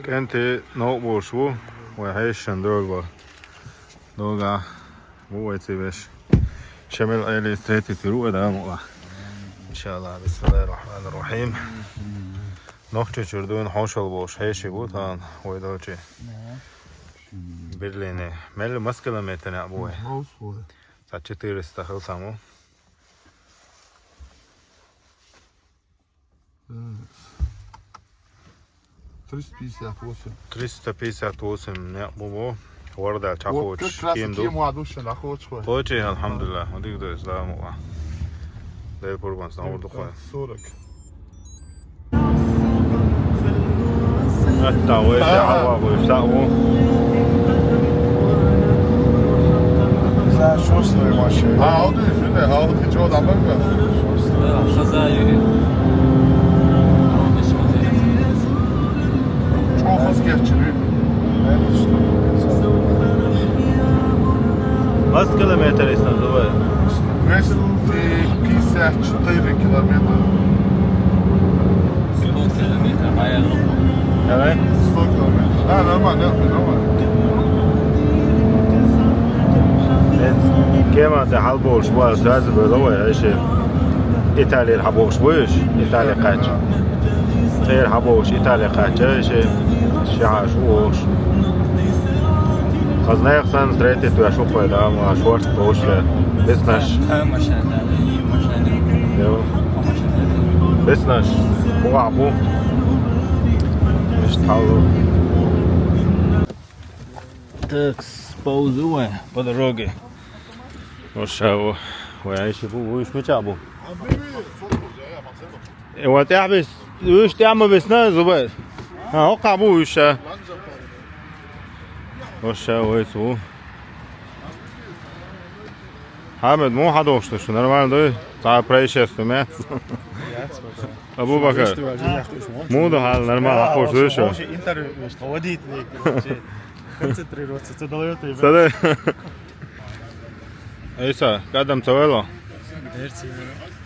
كانت نوع شو وهيش ندور دوغا مو باش شمال ايلي ستريتي تروق ده مقطع ان شاء الله. بسم الله الرحمن الرحيم. نوخچه چردون حوشل باش هیچی بود هان ویدو چه برلینه مل مسکلا میتونه ابوه ساعت 4 استخل سامو 358 ne ابوه ورده چاخوچ کیم دو خوچه الحمدلله و دیگه دو اسلام و ده قربان سلام ورده خواه التاوي ساعة ويفتحوا ساعة شو استوي ماشي هاودي شنو هاودي جود عملنا خزايا شو خزكيتشري بس كيلومتر يستنزوه مثل في 4 كيلومتر 100 كيلومتر هاي الرقم evet 100 كيلومتر لا normal كما تحلبوا شوية ساز بلوه ايش ايطاليا حبوا شويش ايطاليا قاش غير حبوش ايطاليا قاش ايش شعاش وش خزنا يخسن سريتي تو اشوف هذا ما شورت بوش بسناش بسناش وعبو مش تحاولوا تاكس بوزوه بدروجي وشاو ويعيش ابو وش متعبو هو تعبس وش تعمل بسنا زبير ها وقع ابو وش وشاو يسو حامد مو حدوشت شو نورمال ده تاع بريشست مات ابو بكر مو ده حال نورمال حقوش ده شو انتر مش توديت ليك концентрируется, это дает и صدق ايسا قدم تويلو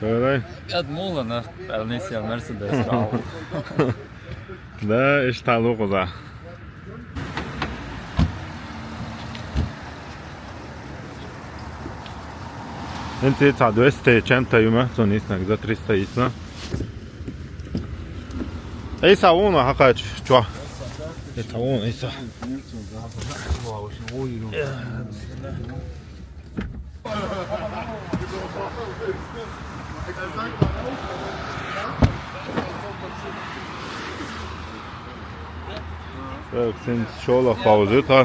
تويلو قد مولا نخ بالنسيا مرسيدس راو ده ايش تعلقه ده انت تاع 200 يوم سونيسنا за 300 isna ايسا ونا حقاش شو يتعون ايسا sind schon auf Pause da.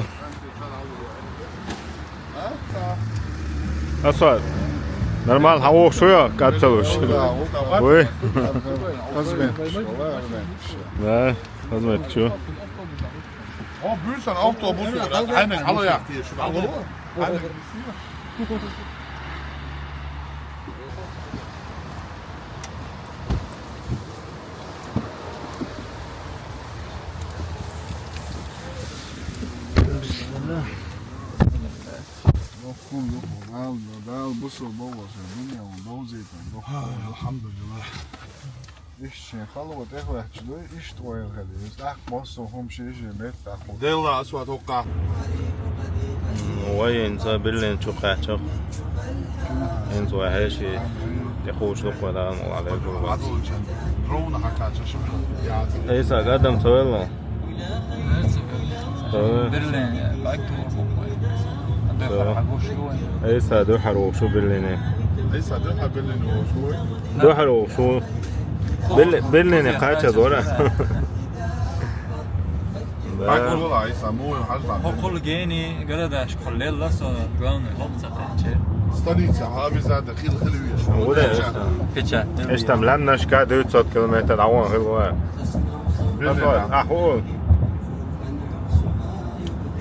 Asfalt. Normal hava şoya katılış. Oy. Hizmet. Ne? Hizmet şu. Oh, büyüsen autobusu aynen alıyor. Aynen. Alhamdulillah. İşçi خلوا تاخذ شوي ايش طويل هذه تاخ مصر هم شيء جميل تاخذ Dela aswa toqa. وين زابلين شو قاعد انت وحشي يخوش لقوا ده عليكم drone حكى شو يعني ايسا قدم تويلو برلين باكتور ايسا دو حروف شو برليني ليس ده بالله شوي دو حروف شو برليني قاعد زورا باكل والله يسموه حاجه هو جيني قرداش كل لا سو جون هوبصه ستانيتسا هابي زاد خيل خلويه شو وده بيتشا ايش تملمناش كا 200 كيلومتر عوان هو احول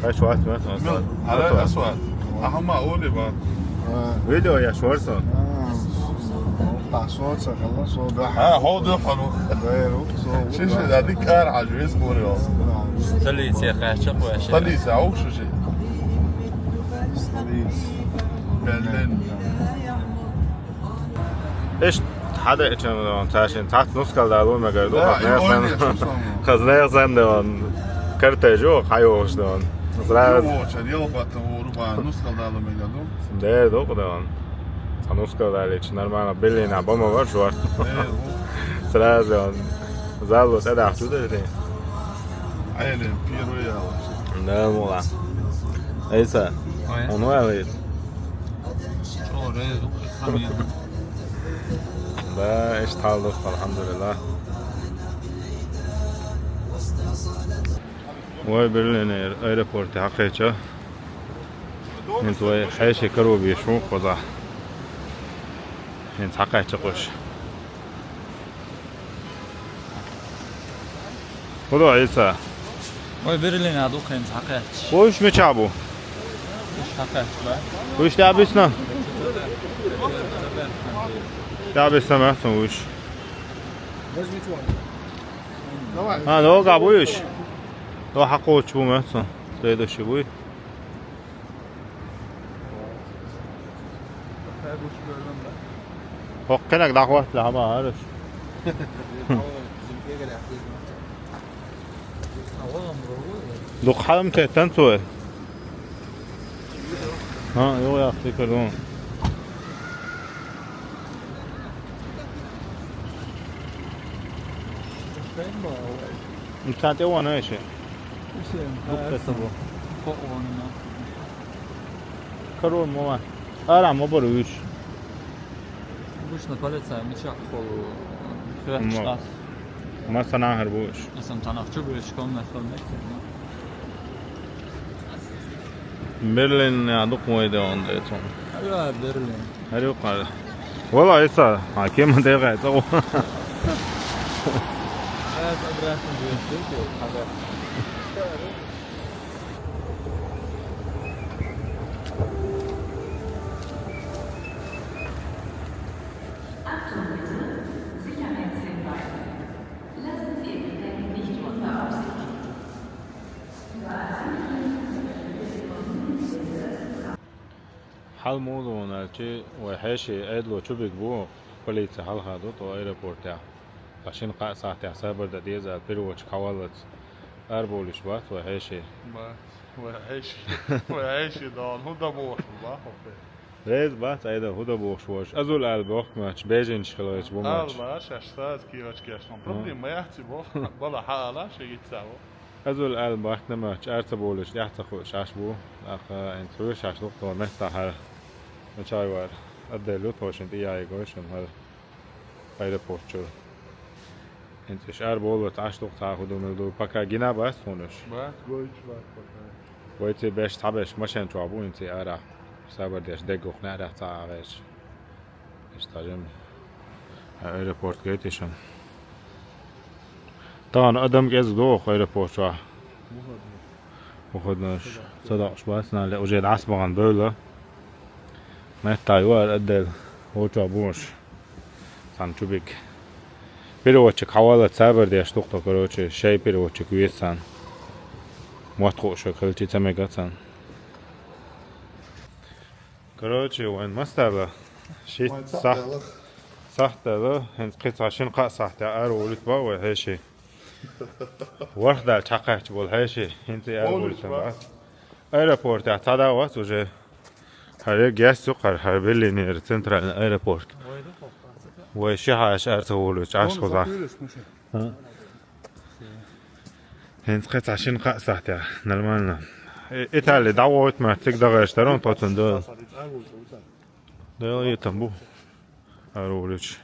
ايش وقت مثلا على اسود اهم اقول بقى فيديو يا شورسون صوت خلص صوت هو ده حلو شيش هذيك كار عجوز كوريا تلي سيخ شقوه شيء ستانيتسا او شو شيء برلين ايش حدا كان تاشين تحت نص كالدالو ما قالوا لا خذنا إيه سن خذنا سن دون كرتجو خايوش دون زراز Čer jelbata u ruba nuskal dalo me gledam. ده دوق دون نص كالداليش نورمال بلينا بوما ورشوار زراز دون زالو سدا حدود دي Aynen Piero ya. لا مولا ايسا onu evet oraya ıslamıyor. ده ايش تعال الحمد لله وای برلین ایرپورت حقیقتا انت وای حیش کرو بیشون خدا انت حقیقتا قش خدا عیسا Oy Berlin adı okuyun hakikat. وش مچابو İş hakikat var. وش دابسنا دابسنا محسن وش ها لو قابوش لو حقوش بو محسن تريدو شبوي حقنك دعوة لها عارف دوق حلم تهتن سوى ها يو يا أختي كردون انت وانا ايش كرون ماما ارا ما بروش Обычно полиция мечах холу. ما صنع هربوش Я сам танах чугуешь комнат برلين يعدوك مويدة عند ايتون لا Berlin. هريو قال والله ايسا حكيم انت يغاية سوى Evet adresim diyorsun. Haber. حال موضوع نالشي وحاشي عدلو شو بيكبو بليت حال هادو تو ايربورت يا عشان قاع ساعة سابر دا ديزا بيروش حوالت اربولش بات وحاشي وعيش دان هو da boş Allah. ريز بات ايدا هودا بوخشوش ازول البوخ ماتش بيجن شخلوش بو ماتش Allah şaştaz ki açıkçası. Problem yahti bu. Bala hala şey gitsavu. ازول البوخ ماتش ارتا بولش يحتا خو شاش بو اخ انت رو شاش نقطة نحتا هر مچاي وار ادلو توشن دي اي گوشن هر ايربورت شو انت شعر بول تعش نقطة هودو ملدو بكا جينا بس هونش Bak goyç bak bakayım. ويتي باش تعبش مشان تعبو انت ارا سابر ديش دقوق نعرف تعاغش اشتاجم ايربورت جيتشن طبعا ادم جاز دوخ ايربورت شو وخدناش صدقش بس لا وجد عصبة عن دولة ما تايوار ادل هو تعبوش سان شوبيك بيروتشك حوالة سابر ديش تقطع كروتش شاي بيروتشك ويسان مواتقو شكلتي تميقاتان كروتشي وين مستر شيء صح صح ده هن قطع شين قا صح تاعر ولت باو هيشي وحده تحققت بول هيشي انت ولت باو ايربورت تاع وقت وجه هري جاس سوقر هربلي نير سنترال ايربورت وشي هاش ارتولش عاش خذا هن قطع شين قا صح تاع نورمالنا ايطالي دعوت ما تقدر يشترون توتن دول دول يتنبو أرولش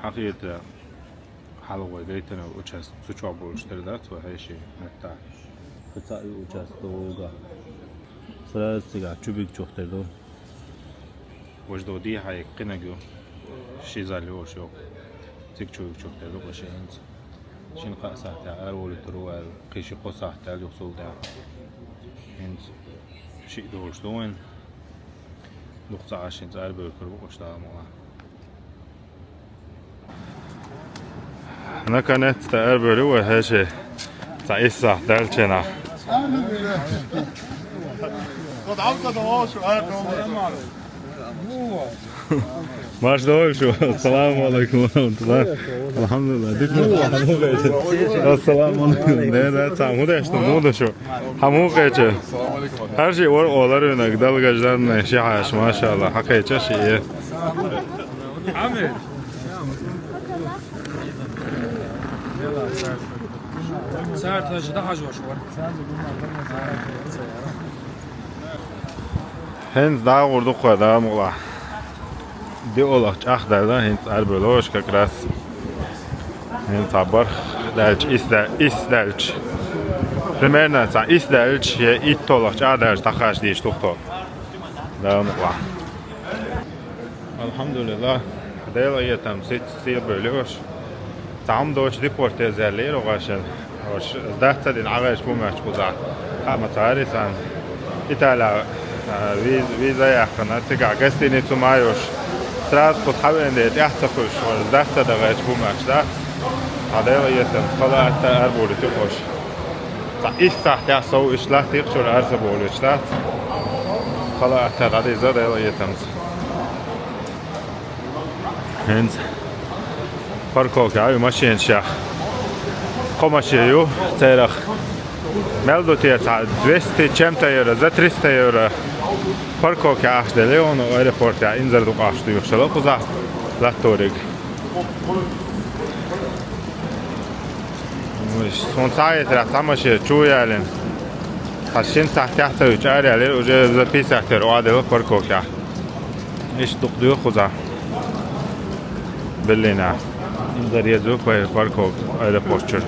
حقيقة حلوة جيتنا وجهز تشوف واشتريت وهاي شيء متاع بتاعي وجهز توجا سلاس تيجا تشوفك شوختلو وجدو دي هاي قناجو شيء زالو شو تيجي تشوفك شوختلو وشيء انت شين قاسة تاع أرول تروال قيش قصة تاع الوصول تاع انت شيء دورش دوين نقطة عشان تعرف الكروب واشتغل معاه. أنا كانت تعرف هو هاشة تعيسة دالشنا. قد عمت دواش وقعد Baş doğru şu. Assalamu alaikum ve rahmetullah. Elhamdülillah. Dikkat. Assalamu alaikum. Ne tamam da işte ne da şu. Hamu kaçı. Her şey olar öne dalgacılarına şey haş maşallah. Hakikaten şey. Amir. Saat taşıda hacı var. Hens daha vurduk kadar mola. Bir olak çakdardan hens erböle hoş kakras. Hens haber delç isdelç. Примерно ça isdelç ya it olak çakdarç takaş diye tukto. Daha mola. Elhamdülillah. Deyla yetem siya böyle hoş. Tam doş diport özelliği roğaşın. Hoş dahta عغاش bu maç kuza. Kama tarisan. İtala viza yakına tıka gastini tumayoş. Sraz pothavende yahtakuş. Dahta da gaç bu maçta. Deyla yetem kala hatta erbolu tıkoş. İstah ya soğuk işlah tıkşur arsa bolu işlah. Kala hatta gadiza deyla yetem. Hens parkour ja, machine شاه قماشيو تاريخ ملدو تيتا 200 چمتا euro za 300 euro parkour ja de Leon aeroport ja inzer do qaştı yoxşala quza lattorig son saat tamaşe çuyalın Taşın sahte üç aileler ucu za pisahter o adel parkour ja iş tuqdiyor quza Berlin'e inzer yazık ve parkour aeroportçu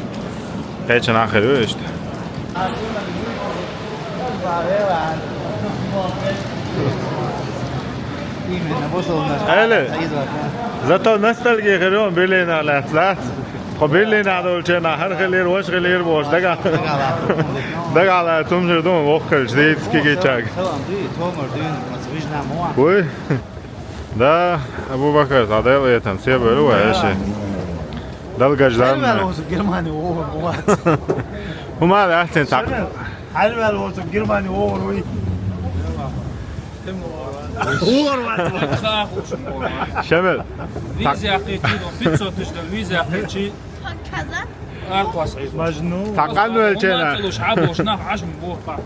Geçen ahırı işte. Öyle. Zaten nasıl ki geliyorum Berlin'e alatlar. O Berlin'e adolçena her gelir hoş gelir boş daga. Daga ala tumşurdum okul değil ki geçecek. Uy. Da Abu Bakar adayla yetem siya böyle var şey. Dalgacılar mı? Germani over Huma da ahsen tak. Halvel olsun Germani over oy. Şemel. Vize yakıcı, 500 tuşdan vize yakıcı. كذا Akwas عايز. Majnun. Takan ölçene. مش عبو شناح عشم بوقع.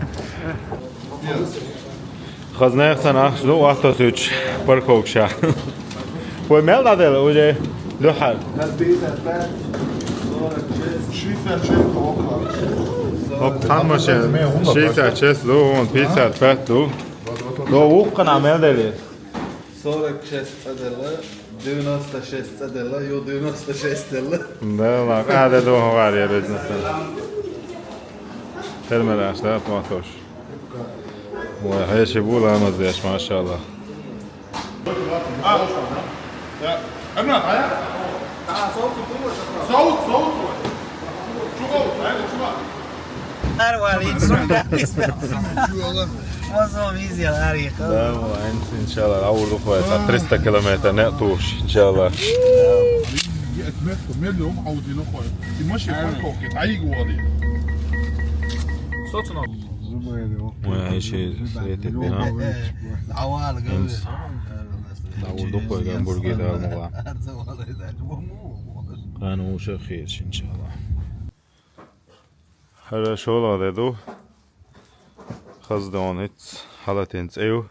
Kazna sana şu vaqta suç parkokşa. Bu mel da del uje luhal. Hop tanmaşe. Şeyse çes do on pizza fet do. Do uqna mel deli. 46 цадела, 96 цадела, yo 96 цадела. Da la qada do var ya biznesten. Termel ashda toatosh. وهي بولا مزيش ما شاء الله ان شاء الله اول اخوات 300 كيلومتر نقطوش ان شاء الله صوتنا. وهي شيء سيتي بنا العوال قبل اول اخوات همبرجر ده الموضوع كانوا خير ان شاء الله هذا شغل هذا دو خزدانت حالتين ايو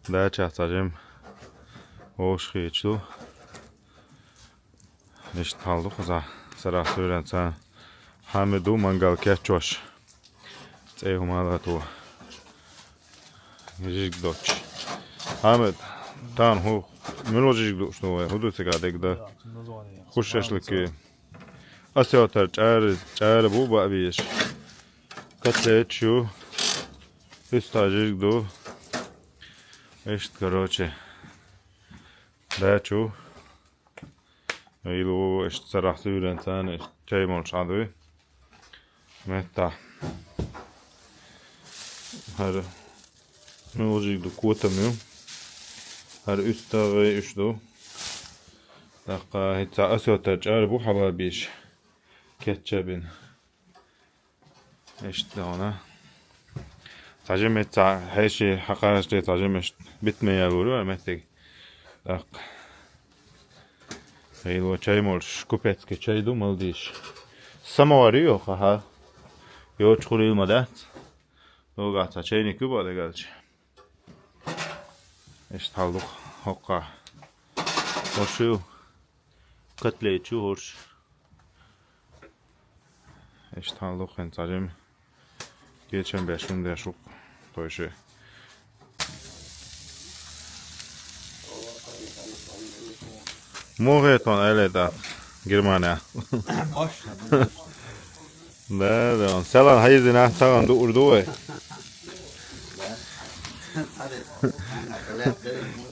ده çahtajım hoş geçti işte kaldı kıza sıra söylense Hamidu mangal keçoş ايو مالا تو يجيك دوتش حامد تان هو من وجهك دوتش نو هدو سيقادك ده خوشش لك اسيوتر چار بو بابيش كتلت شو استاجيك دو اشت короче ده شو ايلو اشت سرح سيورن تان اشت چايمون شادوي متا Her olacak da kuatamıyor. Her üst tağı üçlü. Dakika hiç asyotaj bu hava bir ketçabin. İşte ona. Tacım et her şey hakaret tacım et bitmeye vuruyor metek. Tak. Eylo çayım olur. Kupetki çay dumal diş. Samovarı yok ha. Yok çukurulmadı. Doğru çayını kübada geldi. İşte aldık. Hokka. Hoşu. Katleçi hoş. İşte aldık. Ben tacım. Geçen 5 günde şu toyşu. Muğeton öyle de Germania. Ne? Selan hayızına sağan durdu.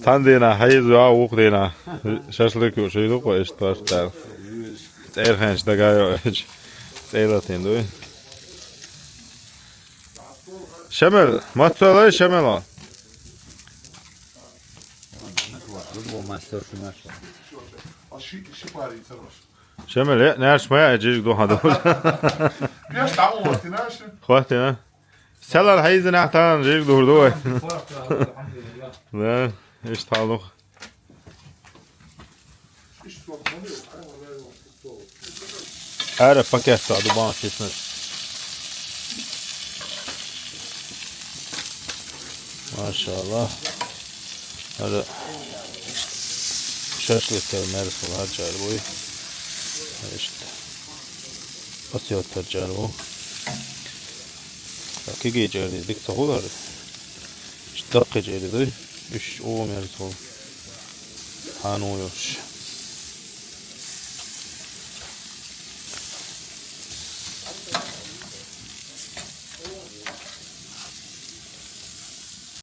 Tandina hayız ya okdina. Şaşlık yok şey yok işte işte. Erhanç da gayo. Eylatın do. Şemel, matsalar şemel al. Şemel ne açmaya acık do hadi. Biraz tam oldu ne aşkım? Xwati ha. Selan hayızına ahtan acık durdu. Ne? İşte aldık. Ara paket sadı bana kesmez. Maşallah. Hadi. Şaşlıklar mersolar çağır boyu. İşte. Asiyotlar çağır bu. Ki geceleri dik sağlar. İşte geceleri. 3 o mersol. Hanoyoş.